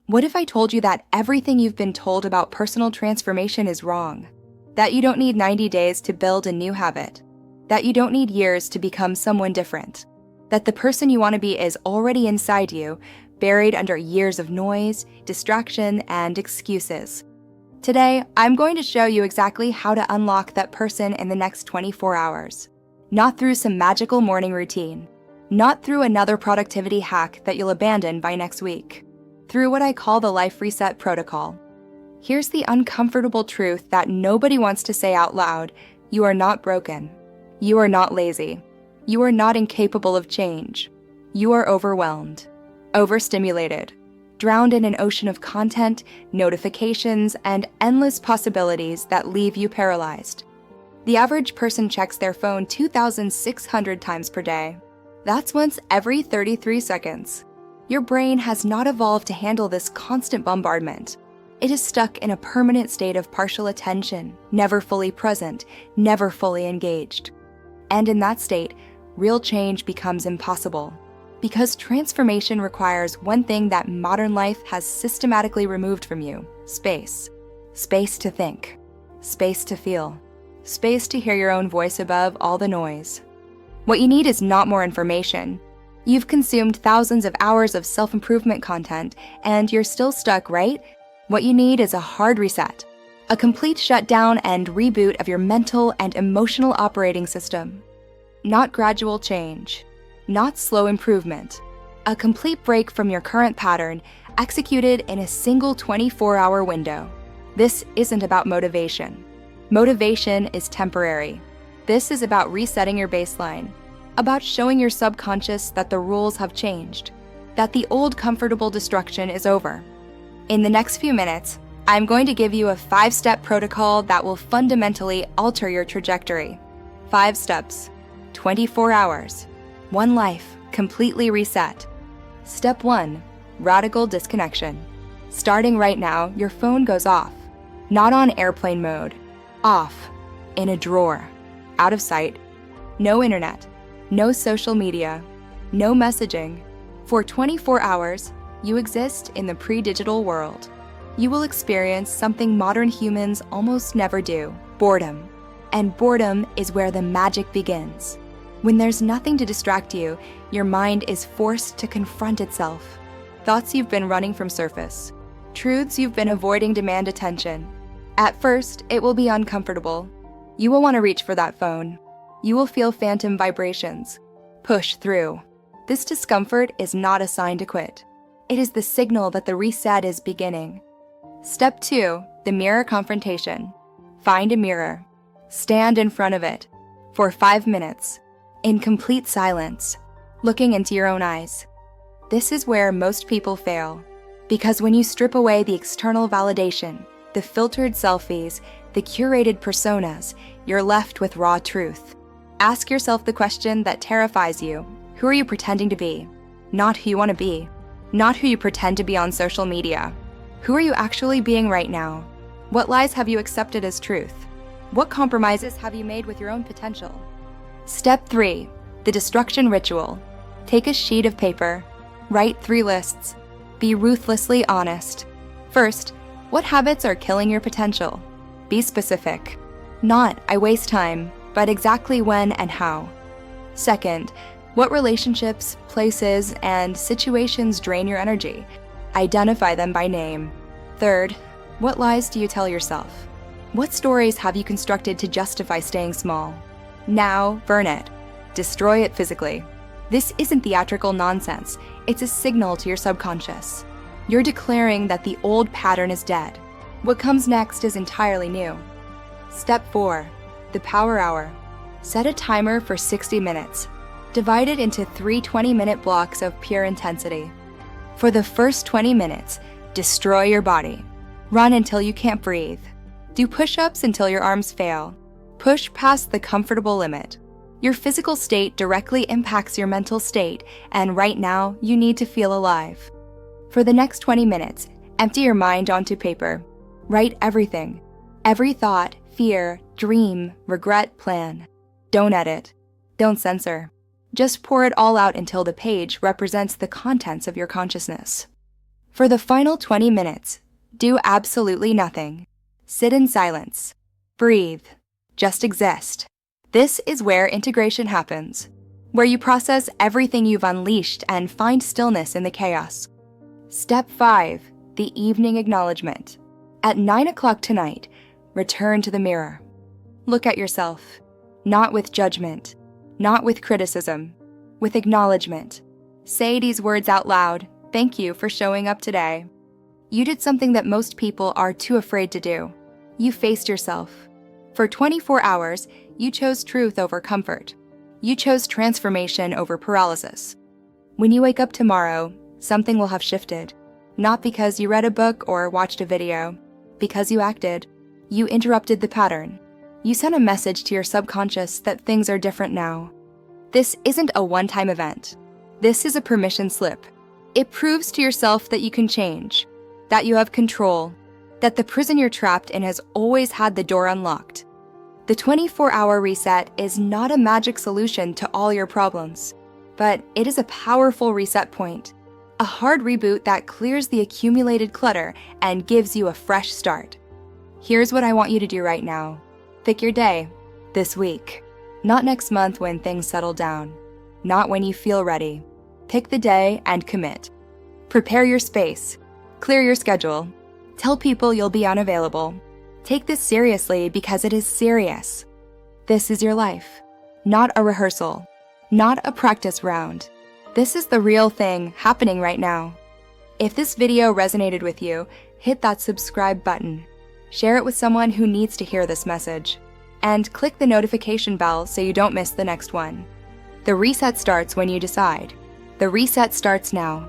What if I told you that everything you've been told about personal transformation is wrong? That you don't need 90 days to build a new habit? That you don't need years to become someone different? That the person you want to be is already inside you, buried under years of noise, distraction, and excuses? Today, I'm going to show you exactly how to unlock that person in the next 24 hours. Not through some magical morning routine. Not through another productivity hack that you'll abandon by next week. Through what I call the Life Reset Protocol. Here's the uncomfortable truth that nobody wants to say out loud: you are not broken. You are not lazy. You are not incapable of change. You are overwhelmed, overstimulated, drowned in an ocean of content, notifications, and endless possibilities that leave you paralyzed. The average person checks their phone 2,600 times per day. That's once every 33 seconds. Your brain has not evolved to handle this constant bombardment. It is stuck in a permanent state of partial attention, never fully present, never fully engaged. And in that state, real change becomes impossible. Because transformation requires one thing that modern life has systematically removed from you: space. Space to think. Space to feel. Space to hear your own voice above all the noise. What you need is not more information. You've consumed thousands of hours of self-improvement content, and you're still stuck, right? What you need is a hard reset. A complete shutdown and reboot of your mental and emotional operating system. Not gradual change. Not slow improvement. A complete break from your current pattern, executed in a single 24-hour window. This isn't about motivation. Motivation is temporary. This is about resetting your baseline. About showing your subconscious that the rules have changed. That the old comfortable destruction is over. In the next few minutes, I'm going to give you a 5-step protocol that will fundamentally alter your trajectory. 5 steps. 24 hours. 1 life, completely reset. Step 1, radical disconnection. Starting right now, your phone goes off. Not on airplane mode. Off. In a drawer. Out of sight. No internet. No social media. No messaging. For 24 hours, you exist in the pre-digital world. You will experience something modern humans almost never do: boredom. And boredom is where the magic begins. When there's nothing to distract you, your mind is forced to confront itself. Thoughts you've been running from surface. Truths you've been avoiding demand attention. At first, it will be uncomfortable. You will want to reach for that phone. You will feel phantom vibrations. Push through. This discomfort is not a sign to quit. It is the signal that the reset is beginning. Step 2, the mirror confrontation. Find a mirror. Stand in front of it for 5 minutes, in complete silence, looking into your own eyes. This is where most people fail, because when you strip away the external validation, the filtered selfies, the curated personas, you're left with raw truth. Ask yourself the question that terrifies you. Who are you pretending to be? Not who you want to be. Not who you pretend to be on social media. Who are you actually being right now? What lies have you accepted as truth? What compromises have you made with your own potential? Step 3, the destruction ritual. Take a sheet of paper. Write 3 lists. Be ruthlessly honest. First, what habits are killing your potential? Be specific. Not, I waste time, but exactly when and how. Second, what relationships, places, and situations drain your energy? Identify them by name. Third, what lies do you tell yourself? What stories have you constructed to justify staying small? Now, burn it. Destroy it physically. This isn't theatrical nonsense. It's a signal to your subconscious. You're declaring that the old pattern is dead. What comes next is entirely new. Step 4, the power hour. Set a timer for 60 minutes. Divide it into 3 20-minute blocks of pure intensity. For the first 20 minutes, destroy your body. Run until you can't breathe. Do push-ups until your arms fail. Push past the comfortable limit. Your physical state directly impacts your mental state, and right now, you need to feel alive. For the next 20 minutes, empty your mind onto paper. Write everything. Every thought, fear, dream, regret, plan. Don't edit. Don't censor. Just pour it all out until the page represents the contents of your consciousness. For the final 20 minutes, do absolutely nothing. Sit in silence. Breathe. Just exist. This is where integration happens, where you process everything you've unleashed and find stillness in the chaos. Step 5, the evening acknowledgement. At 9 o'clock tonight, return to the mirror. Look at yourself, not with judgment, not with criticism, with acknowledgement. Say these words out loud. Thank you for showing up today. You did something that most people are too afraid to do. You faced yourself. For 24 hours, you chose truth over comfort. You chose transformation over paralysis. When you wake up tomorrow, something will have shifted. Not because you read a book or watched a video, because you acted. You interrupted the pattern. You sent a message to your subconscious that things are different now. This isn't a one-time event. This is a permission slip. It proves to yourself that you can change, that you have control, that the prison you're trapped in has always had the door unlocked. The 24-hour reset is not a magic solution to all your problems, but it is a powerful reset point, a hard reboot that clears the accumulated clutter and gives you a fresh start. Here's what I want you to do right now. Pick your day, this week, not next month when things settle down, not when you feel ready. Pick the day and commit. Prepare your space. Clear your schedule. Tell people you'll be unavailable. Take this seriously because it is serious. This is your life, not a rehearsal, not a practice round. This is the real thing happening right now. If this video resonated with you, hit that subscribe button. Share it with someone who needs to hear this message. And click the notification bell so you don't miss the next one. The reset starts when you decide. The reset starts now.